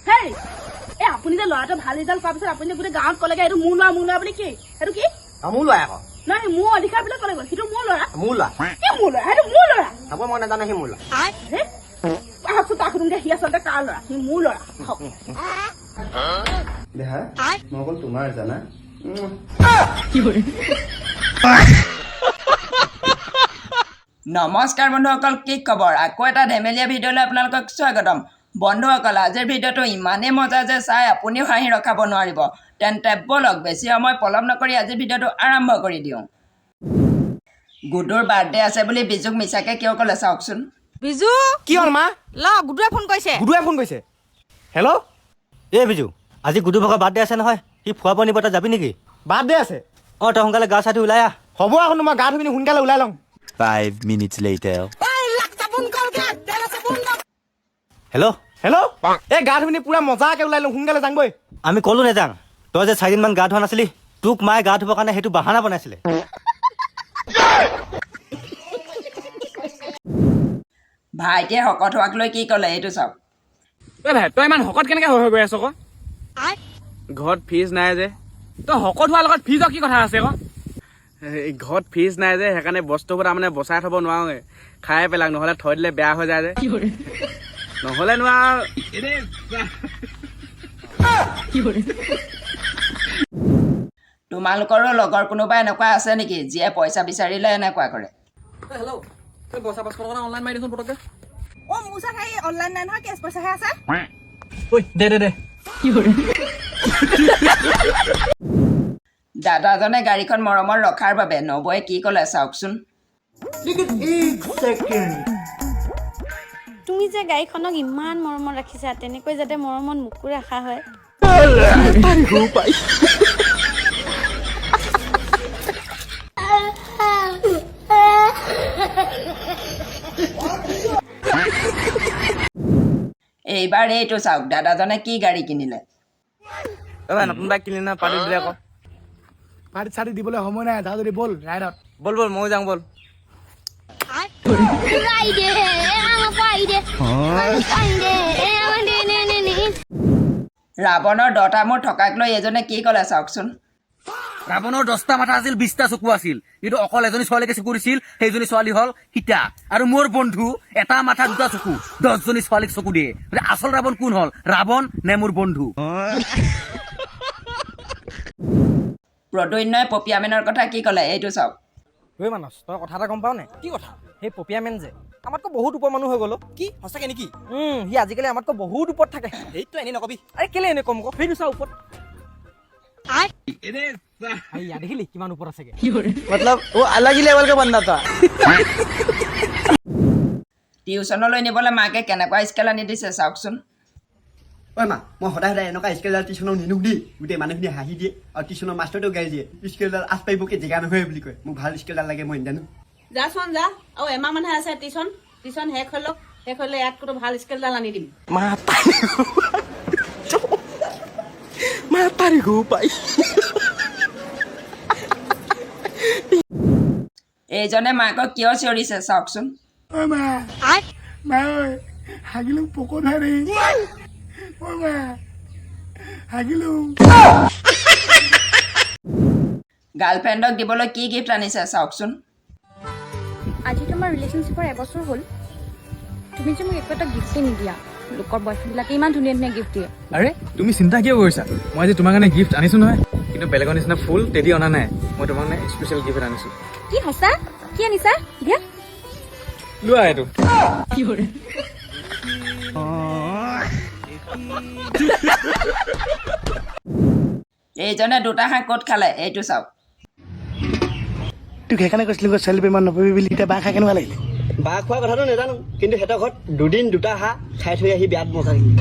হেই এই আপুনি যে ল'ৰাটো ভাল ৰিজাল্ট কৰাৰ পিছত আপুনি গোটেই গাঁৱত ক'লেগে এইটো মোৰ ল'ৰা বুলি কি সেইটো কি মোৰ ল'ৰা আকৌ নাই মোৰ অধিকাৰ বিলাক ক'লে গ'ল সেইটো মোৰ ল'ৰা মোৰ ল'ৰা কি মোৰ ল'ৰা সেইটো মোৰ ল'ৰা হ'ব মই নাজানো সি মোৰ ল'ৰা আহকচোন তাক সুধোগে সি আচলতে কাৰ ল'ৰা সি মোৰ ল'ৰা দেহা মই অকল তোমাৰ জানা নমস্কাৰ বন্ধুসকল, কি খবৰ? আকৌ এটা ধেমেলীয়া ভিডিঅ'লৈ আপোনালোকক স্বাগতম। বন্ধুসকল, আজিৰ ভিডিঅ'টো ইমানেই মজা যে চাই আপুনিও হাঁহি ৰখাব নোৱাৰিব। তেন্তে বলক বেছি সময় পলম নকৰি আজিৰ ভিডিঅ'টো আৰম্ভ কৰি দিওঁ। গুডুৰ বাৰ্থডে আছে বুলি বিজুক মিছাকে কিয় ক'লে চাওকচোন। বিজু কি হ'ল মা? ল গুডুৱে ফোন কৰিছে। গুডুৱে ফোন কৰিছে। হেল্ল' এই বিজু, আজি গুডু ভাগৰ বাৰ্থডে আছে নহয়, সি ফুৱাব নিব, তই যাবি নেকি? বাৰ্থডে আছে? অঁ, তই সোনকালে গা চা ধুই ওলাই আহ। হ'ব আকৌ মই গা ধুই পিনি সোনকালে ওলাই লওঁ। 5 minutes later. হেল্ল', হেল্ল' এই গা ধুই পিনি পুৰা মজাকে ওলাই লওঁ, সোনকালে যাংগৈ। আমি ক'লো নেযাং। তই যে 4 দিনমান গা ধোৱা নাছিলি, তোক মায়ে গা ধুবৰ কাৰণে সেইটো বাহানা বনাইছিলে। ভাইটিয়ে শকত হোৱাক লৈ কি ক'লে এইটো চাওক। ভাই তই ইমান শকত কেনেকে হৈ গৈ আছ? ঘৰত ফিজ নাই যে। তই শকত হোৱাৰ লগত ফিজৰ কি কথা আছে? ঘৰত ফিজ নাই যে, সেইকাৰণে বস্তুবোৰ তাৰমানে বচাই থব নোৱাৰোৱে, খাই পেলাক, নহ'লে থৈ দিলে বেয়া হৈ যায় যে। নহ'লে নোৱাৰ। তোমালোকৰো লগৰ কোনোবা এনেকুৱা আছে নেকি যিয়ে পইচা বিচাৰিলে এনেকুৱা কৰে? হেল্ল' তই 500 টকা অনলাইন মাৰি দিছোন পটককে। অ মোৰ ওচৰত সেই অনলাইন নাই নহয়, কেছ পইচাহে আছে। ঐ দে দাদাজনে গাড়ীখন মৰমৰ ৰখাৰ বাবে নবৌয়ে কি ক'লে চাওকচোন। তুমি যে গাড়ীখনক ইমান মৰমত ৰাখিছা, তেনেকৈ যাতে মৰমত মোকো ৰখা হয়। এইবাৰ এইটো চাওক, দাদাজনে কি গাড়ী কিনিলে। নতুন বাইক কিনি না পাৰ্টি দিলে আকৌ। পাৰ্টি চাৰ্টি দিবলৈ সময় নাই, যা যদি ব'ল ৰাইডত। ব'ল ময়ো যাওঁ ব'ল। ৰাৱণৰ 10টা মূৰ থকাক লৈ এজনে কি ক'লে চাওকচোন। ৰাৱণৰ 10টা মাথা আছিল, 20টা চকু আছিল, কিন্তু অকল এজনী ছোৱালীকে চকু দিছিল, সেইজনী ছোৱালী হ'ল সীতা। আৰু মোৰ বন্ধু এটা মাথা 2টা চকু, 10জনী ছোৱালীক চকু দিয়ে। আচল ৰাৱণ কোন হ'ল, ৰাৱণ নে মোৰ বন্ধু? প্ৰদ্যুন্নই পপিয়ামেনৰ কথা কি ক'লে এইটো চাওক। ঐ মানস, তই কথা এটা গম পাৱ নে? কি কথা? সেই পপিয়া মেন যে আমাতকৈ বহুত ওপৰ মানুহ হৈ গ'ল। কি সঁচাকে নেকি? সি আজিকালি আমাতকৈ বহুত ওপৰত থাকে। সেইটো এনেই নকবি। আৰে কেলে এনে কম আকৌ, সেইটো চা ওপৰত। দেখিলি কিমান ওপৰত আছেগে? মতলব ও আলাগ হি লেভেল কা বন্দা था। টিউচনলৈ নিবলৈ মাকে কেনেকুৱা স্কেল আনি দিছে চাওকচোন। ঐ মা, মই সদায় এনেকুৱা স্কেলডাল টিউচনক নিনো দেই, গোটেই মানুহখিনি হাঁহি দিয়ে আৰু টিউচনৰ মাষ্টৰটো গাই দিয়ে, স্কেলডাল আঠ পাৰিবকে জেগা নহয় বুলি কয়। মোক ভাল স্কেলডাল লাগে, মই জানো। যাচোন যা আৰু এমাহ মানহে আছে টিউচন শেষ হৈ লওক, শেষ হ'লে ইয়াত কোনো ভাল স্কেলডাল আনি দিম। এইজনে মাকক কিয় চিঞৰিছে চাওকচোন। গাৰ্লফ্ৰেণ্ডক দিবলৈ কি গিফ্ট আনিছে চাওকচোন। আজি তোমাৰ ৰিলেশ্যনশ্বিপৰ 1 বছৰ হ'ল, তুমি যে মোক একো এটা গিফ্টে নিদিয়া। লোকৰ বয়ফ্ৰেণ্ডবিলাকে ইমান ধুনীয়া ধুনীয়া গিফ্ট দিয়ে। আৰে তুমি চিন্তা কিয় কৰিছা? মই আজি তোমাৰ কাৰণে গিফ্ট আনিছো নহয়, কিন্তু বেলেগৰ নিচিনা ফুল টেডি অনা নাই। মই তোমাৰ কাৰণে স্পেচিয়েল গিফ্ট আনিছো। কি সঁচা? কি আনিছা? দিয়া লোৱা এইটো। এইজনে 2টা হাঁহ ক'ত খালে এইটো চাওক। তোক সেইকাৰণে কৈছিলো ছোৱালী ইমান নপৰিবি বুলি, এতিয়া বাঁহ খাই কেনেকুৱা লাগিলে? বাঁহ খোৱা কথাটো নাজানো, কিন্তু সিহঁতৰ ঘৰত 2 দিন 2টা হাঁহ খাই থৈ আহি বিয়াত মজা লাগিল।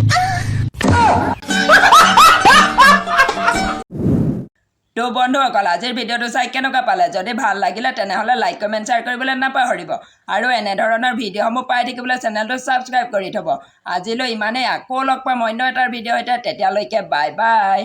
তো বন্ধুসকল, আজিৰ ভিডিঅ'টো চাই কেনেকুৱা পালে? যদি ভাল লাগিলে তেনেহ'লে লাইক কমেণ্ট শ্বেয়াৰ কৰিবলৈ নাপাহৰিব আৰু এনেধৰণৰ ভিডিঅ'সমূহ পাই থাকিবলৈ চেনেলটো ছাবস্ক্ৰাইব কৰি থ'ব। আজিলৈ ইমানেই, আকৌ লগ পাম অন্য এটাৰ ভিডিঅ' সৈতে, তেতিয়ালৈকে বাই বাই।